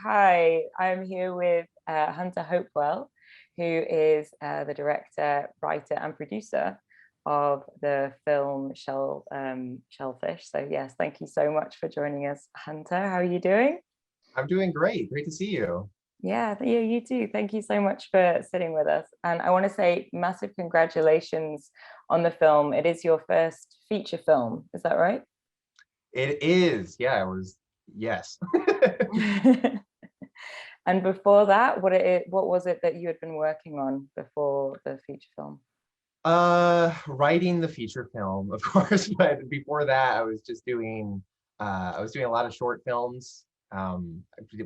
hi, I'm here with Hunter Hopewell, who is the director, writer, and producer of the film Shellfish. So yes, thank you so much for joining us, Hunter. How are you doing? I'm doing great. Great to see you. Yeah, you too. Thank you so much for sitting with us. And I want to say massive congratulations on the film. It is your first feature film, is that right? It is. Yeah, it was. Yes. And before that, what was it that you had been working on before the feature film? Writing the feature film, of course, but before that, I was doing a lot of short films.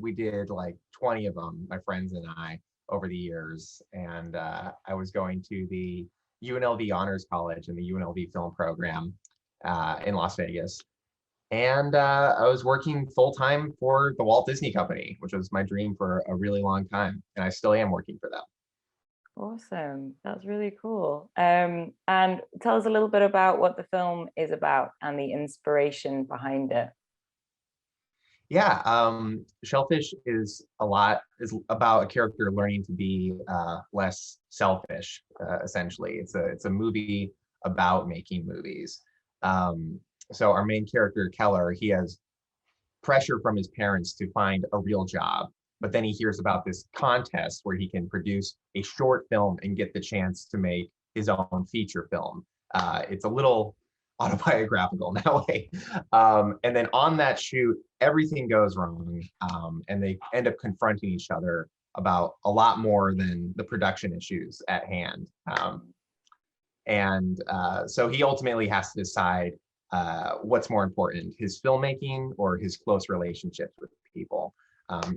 We did like 20 of them, my friends and I, over the years. And I was going to the UNLV Honors College and the UNLV Film Program in Las Vegas. And I was working full time for the Walt Disney Company, which was my dream for a really long time. And I still am working for them. Awesome. That's really cool. And tell us a little bit about what the film is about and the inspiration behind it. Yeah, Shellfish is about a character learning to be less selfish. Essentially, it's a movie about making movies. So our main character Keller, he has pressure from his parents to find a real job, but then he hears about this contest where he can produce a short film and get the chance to make his own feature film. It's a little autobiographical in that way. And then on that shoot, everything goes wrong, and they end up confronting each other about a lot more than the production issues at hand. So he ultimately has to decide what's more important, his filmmaking or his close relationships with people.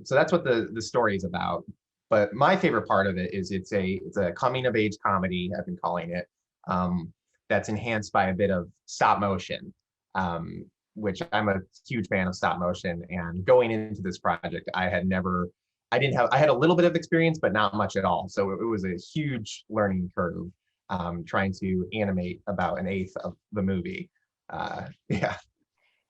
So that's what the story is about. But my favorite part of it is it's a coming of age comedy, I've been calling it, that's enhanced by a bit of stop motion, which I'm a huge fan of stop motion. And going into this project, I had a little bit of experience, but not much at all. So it was a huge learning curve, trying to animate about an eighth of the movie. Yeah.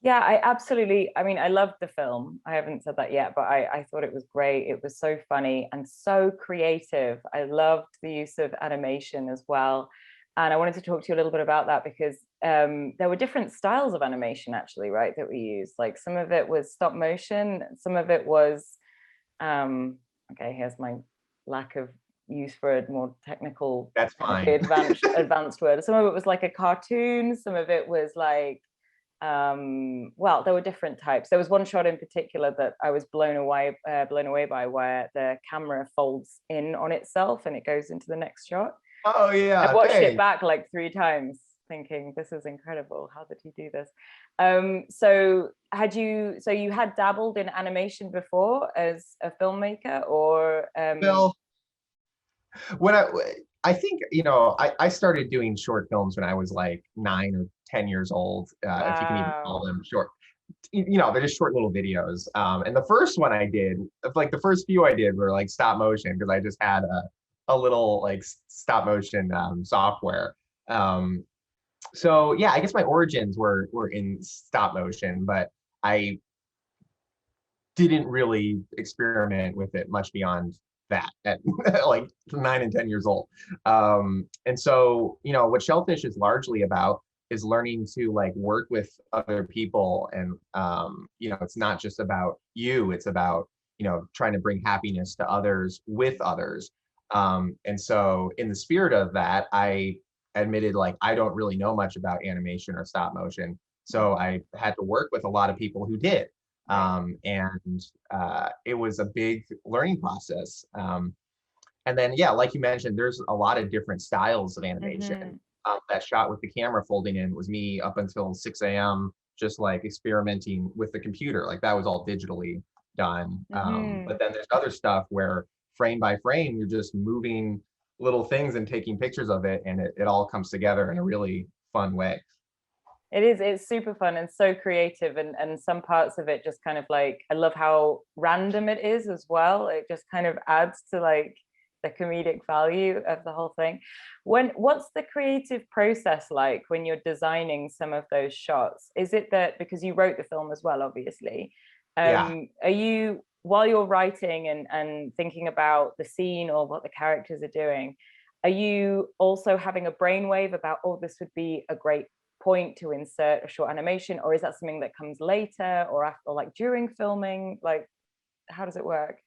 Yeah, I mean, I loved the film. I haven't said that yet, but I thought it was great. It was so funny and so creative. I loved the use of animation as well. And I wanted to talk to you a little bit about that because there were different styles of animation actually, right, that we used. Like some of it was stop motion, some of it was, okay, here's my lack of use for a more technical, That's technically fine. advanced word. Some of it was like a cartoon, some of it was like, well, there were different types. There was one shot in particular that I was blown away by, where the camera folds in on itself and it goes into the next shot. Oh I yeah, watched it thanks. back like 3 times thinking this is incredible, how did he do this? So you had dabbled in animation before as a filmmaker, or Well, when I think, I started doing short films when I was like 9 or 10 years old, if you can even call wow. them short. They're just short little videos. And the first one I did, like the first few I did were like stop motion because I just had a little like stop motion software. So yeah, I guess my origins were in stop motion, but I didn't really experiment with it much beyond that at like 9 and 10 years old. And so, what Shellfish is largely about is learning to like work with other people. And, it's not just about you, it's about, trying to bring happiness to others with others. And so in the spirit of that, I admitted like, I don't really know much about animation or stop motion. So I had to work with a lot of people who did. Right. And it was a big learning process. And then, yeah, like you mentioned, there's a lot of different styles of animation. Mm-hmm. That shot with the camera folding in was me up until 6 a.m., just like experimenting with the computer. Like that was all digitally done. Mm-hmm. But then there's other stuff where frame by frame, you're just moving little things and taking pictures of it, and it all comes together in a really fun way. It's super fun and so creative, and some parts of it just kind of like, I love how random it is as well. It just kind of adds to like the comedic value of the whole thing. What's the creative process like when you're designing some of those shots? Is it that, because you wrote the film as well, obviously, Yeah. Are you, while you're writing and thinking about the scene or what the characters are doing, are you also having a brainwave about, oh, this would be a great point to insert a short animation, or is that something that comes later or after, like during filming? Like, how does it work?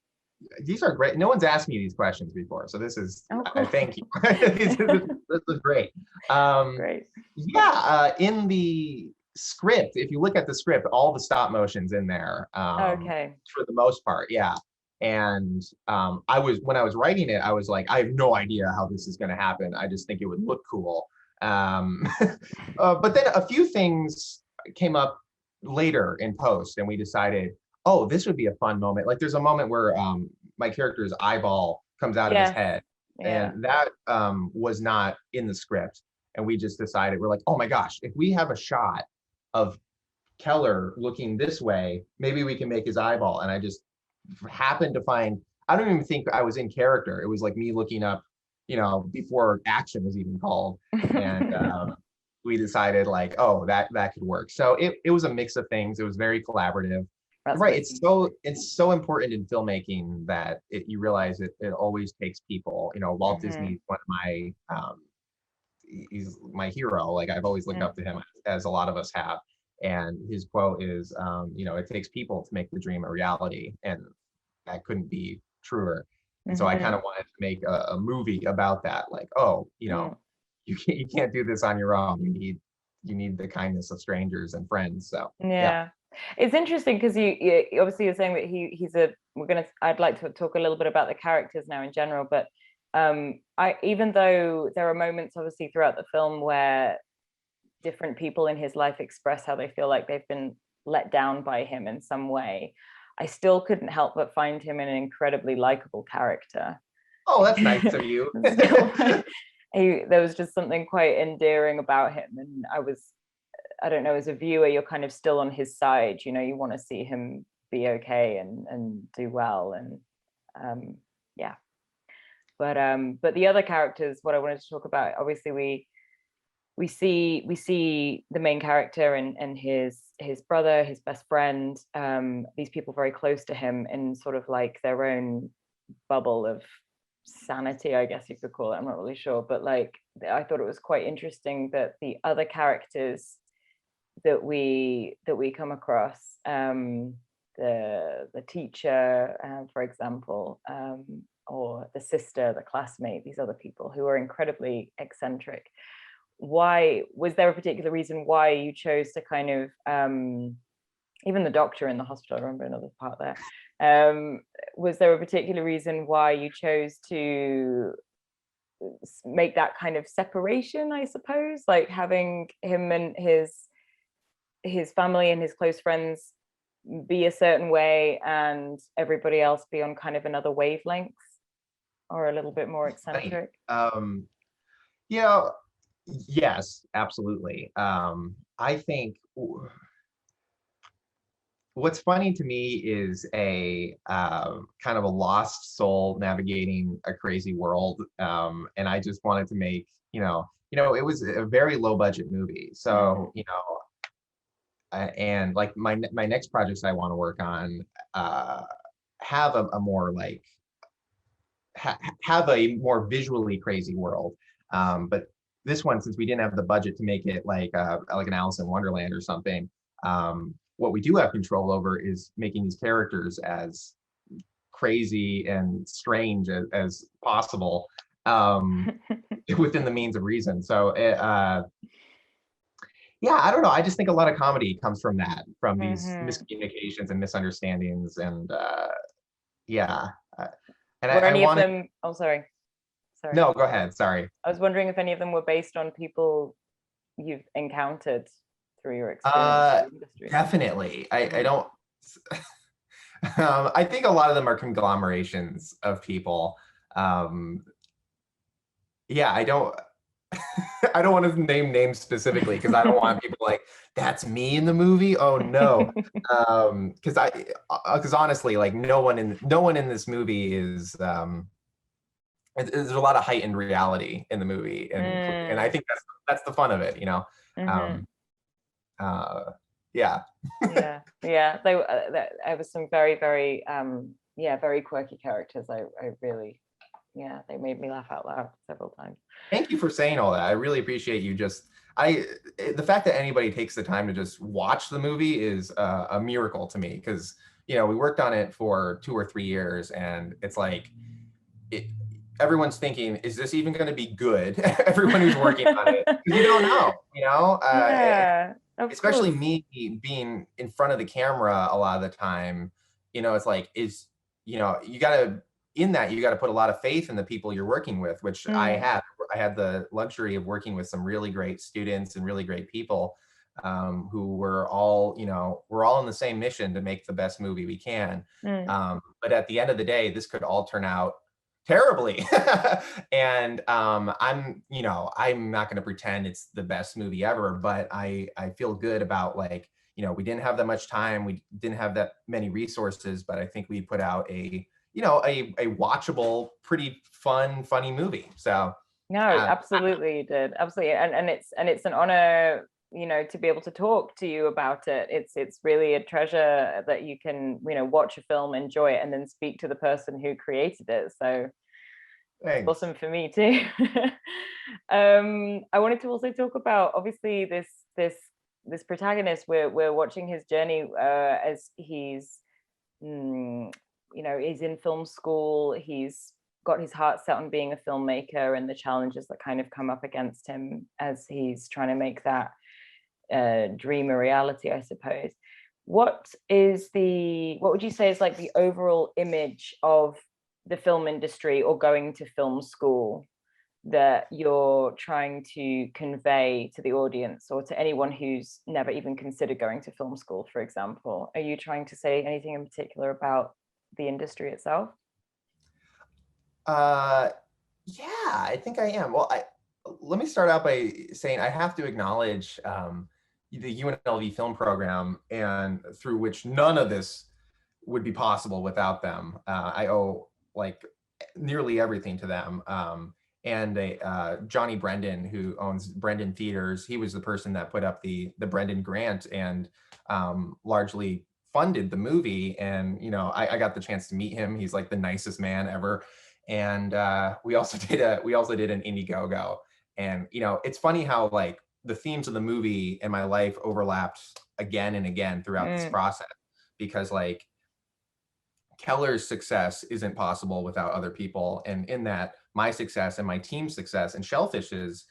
These are great. No one's asked me these questions before, so this is, Oh, I cool. thank you. This is great. Great. Yeah, in the script, if you look at the script, all the stop motion's in there, Okay. for the most part. Yeah. And when I was writing it, I was like, I have no idea how this is going to happen. I just think it would look cool. But then a few things came up later in post, and we decided, oh, this would be a fun moment. Like there's a moment where my character's eyeball comes out of his Yes. head, Yeah. and that was not in the script. And we just decided, we're like, oh my gosh, if we have a shot of Keller looking this way, maybe we can make his eyeball. And I just happened to find, I don't even think I was in character. It was like me looking up, before action was even called. And we decided like, oh, that could work. So it was a mix of things. It was very collaborative. That's Right. good. It's so important in filmmaking that you realize it always takes people. Walt Disney's one of my he's my hero. Like I've always looked up to him, as a lot of us have. And his quote is, it takes people to make the dream a reality. And that couldn't be truer. And so I kind of wanted to make a movie about that. Like, oh, you can't do this on your own. You need the kindness of strangers and friends. So yeah. Yeah. It's interesting because you obviously you're saying that he's a, I'd like to talk a little bit about the characters now in general, but I, even though there are moments obviously throughout the film where different people in his life express how they feel like they've been let down by him in some way, I still couldn't help but find him an incredibly likable character. Oh, that's nice of you. There was just something quite endearing about him, and I don't know, as a viewer, you're kind of still on his side. You want to see him be okay and do well, and yeah. But the other characters, what I wanted to talk about, obviously we see the main character and his brother, his best friend, these people very close to him in sort of like their own bubble of sanity, I guess you could call it. I'm not really sure, but like I thought it was quite interesting that the other characters that we come across, the teacher, for example, or the sister, the classmate, these other people who are incredibly eccentric. Why was there a particular reason why you chose to kind of, even the doctor in the hospital, I remember another part there, was there a particular reason why you chose to make that kind of separation, I suppose, like having him and his family and his close friends be a certain way and everybody else be on kind of another wavelength, or a little bit more eccentric? Yes, absolutely. I think what's funny to me is a kind of a lost soul navigating a crazy world. And I just wanted to make, it was a very low budget movie. So, and like my next projects I want to work on have a more like have a more visually crazy world. But this one, since we didn't have the budget to make it like an Alice in Wonderland or something, what we do have control over is making these characters as crazy and strange as possible, within the means of reason. So yeah, I don't know. I just think a lot of comedy comes from that, from these miscommunications and misunderstandings, and yeah. And Were any want of them? Oh, sorry. No, go ahead. Sorry. I was wondering if any of them were based on people you've encountered through your experience in the industry. Definitely. I don't. I think a lot of them are conglomerations of people. Yeah, I don't. I don't want to name names specifically because I don't want people like, that's me in the movie. Oh no, because honestly, like no one in this movie is. There's a lot of heightened reality in the movie, and I think that's the fun of it, Yeah. Yeah. Yeah, there was some very, very, yeah, very quirky characters. I really, yeah, they made me laugh out loud several times. Thank you for saying all that. I really appreciate you just, the fact that anybody takes the time to just watch the movie is a miracle to me, because, you know, we worked on it for 2 or 3 years, and it's like, it, everyone's thinking, is this even going to be good? Everyone who's working on it, because you don't know, you know, Yeah, of especially course. me being in front of the camera a lot of the time, you know, it's like, you know, you gotta, in that, you gotta put a lot of faith in the people you're working with, which Mm, I had the luxury of working with some really great students and really great people, who were all, you know, we're all in the same mission to make the best movie we can. mm. But at the end of the day, this could all turn out terribly. And you know, I'm not going to pretend it's the best movie ever, but I feel good about, like, you know, we didn't have that much time, we didn't have that many resources, but I think we put out a, you know, a watchable, pretty funny movie. So No, um, absolutely you did. Absolutely. And it's an honor, you know, to be able to talk to you about it. It's really a treasure that you can, you know, watch a film, enjoy it, and then speak to the person who created it. So it's thanks. awesome for me too. I wanted to also talk about, obviously, this protagonist. We're watching his journey, as he's, you know, he's in film school. He's got his heart set on being a filmmaker, and the challenges that kind of come up against him as he's trying to make that dream a reality, I suppose. What would you say is like the overall image of the film industry or going to film school that you're trying to convey to the audience, or to anyone who's never even considered going to film school, for example? Are you trying to say anything in particular about the industry itself? uh yeah, I think I am. Well, I let me start out by saying I have to acknowledge, the UNLV film program, and through which none of this would be possible without them. I owe, like, nearly everything to them. And Johnny Brendan, who owns Brendan Theaters, he was the person that put up the Brendan Grant, and largely funded the movie. And, you know, I got the chance to meet him. He's like the nicest man ever. And we also did an Indiegogo. And, you know, it's funny how, like, the themes of the movie and my life overlapped again and again throughout this Mm, process, because, like, Keller's success isn't possible without other people. And in that, my success and my team's success and Shellfish's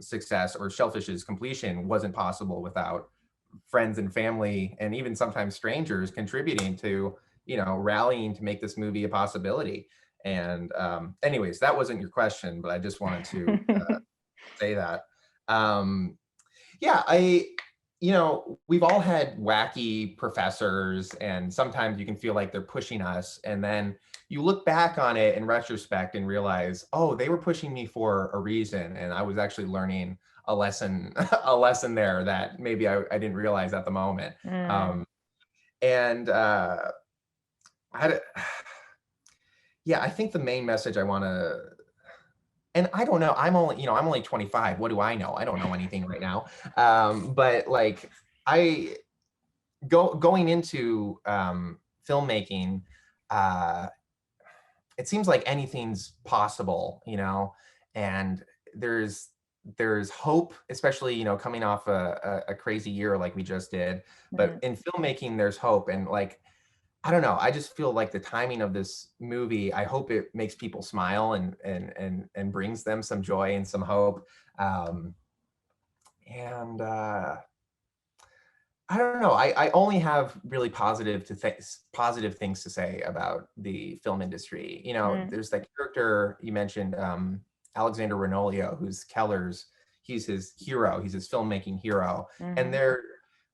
success, or Shellfish's completion, wasn't possible without friends and family, and even sometimes strangers, contributing to, you know, rallying to make this movie a possibility. And anyways, that wasn't your question, but I just wanted to mm. say that. Um, yeah, you know, we've all had wacky professors, and sometimes you can feel like they're pushing us. And then you look back on it in retrospect and realize, oh, they were pushing me for a reason. And I was actually learning a lesson, a lesson there that maybe I didn't realize at the moment. And I, yeah, I think the main message I want to, and I don't know, I'm only 25. What do I know? I don't know anything right now. But, like, I going into filmmaking, uh, it seems like anything's possible, you know, and there's hope, especially, you know, coming off a crazy year like we just did. But Mm. in filmmaking, there's hope. And, like, I don't know, I just feel like the timing of this movie, I hope it makes people smile, and brings them some joy and some hope. Um, and I don't know. I only have really positive things to say about the film industry. You know, Mm. there's that character you mentioned, Alexander Renolio, who's Keller's. He's his hero. He's his filmmaking hero. And Mhm.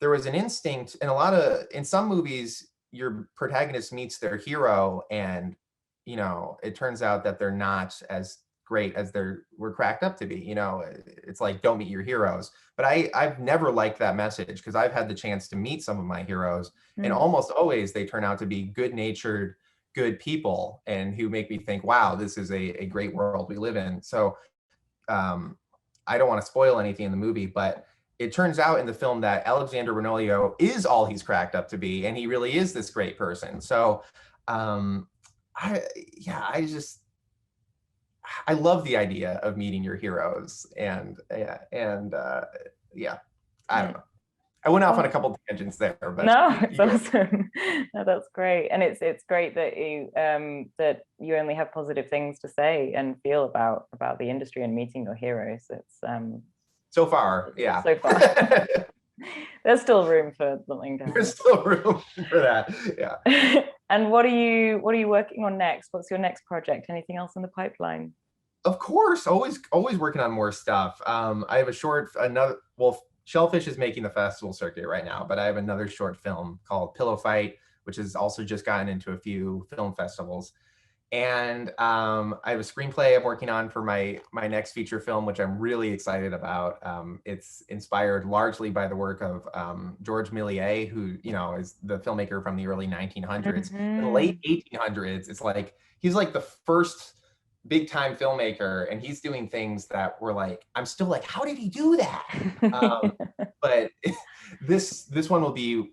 there was an instinct in some movies, your protagonist meets their hero, and, you know, it turns out that they're not as great as were cracked up to be. You know, it's like, don't meet your heroes. But I've never liked that message, because I've had the chance to meet some of my heroes, and Mm. almost always they turn out to be good-natured, good people, and who make me think, wow, this is a great world we live in. So um, I don't want to spoil anything in the movie, but it turns out in the film that Alexander Renolio is all he's cracked up to be, and he really is this great person. So, um, I yeah, I love the idea of meeting your heroes, and yeah, I don't Mm. know. I went off on a Well, couple tangents there, but no, it's awesome. No, that's great, and it's great that you only have positive things to say and feel about the industry and meeting your heroes. so far, yeah. So far. There's still room for something to There's still room for that. Yeah. happen. And what are you working on next? What's your next project? Anything else in the pipeline? Of course, always working on more stuff. I have well, Shellfish is making the festival circuit right now, but I have another short film called Pillow Fight, which has also just gotten into a few film festivals. And I have a screenplay I'm working on for my next feature film, which I'm really excited about. It's inspired largely by the work of George Méliès, who is the filmmaker from the early 1900s. In the late Mhm. 1800s, it's like he's like the first big time filmmaker, and he's doing things that were like, I'm still like, how did he do that? But this one will be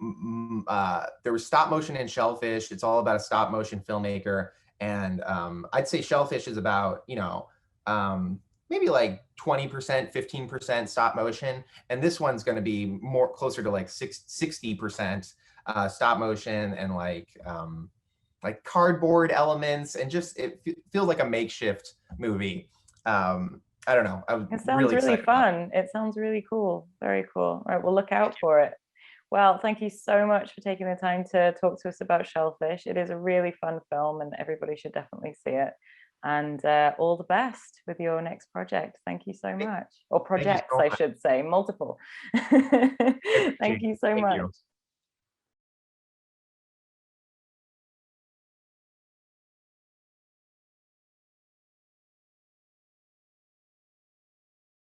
there was stop motion in Shellfish. It's all about a stop motion filmmaker, and I'd say Shellfish is about maybe like 20%, 15% stop motion, and this one's going to be more closer to like 60% stop motion, and like cardboard elements, and just it feels like a makeshift movie. I don't know. I'm It sounds really really excited about it. fun. It sounds really cool. Very cool. All right, we'll look out for it. Well, thank you so much for taking the time to talk to us about Shellfish. It is a really fun film, and everybody should definitely see it. And all the best with your next project. Thank you so much. Or Thank you projects, so I much. should say, multiple. I Thank appreciate it. you so Thank much. you.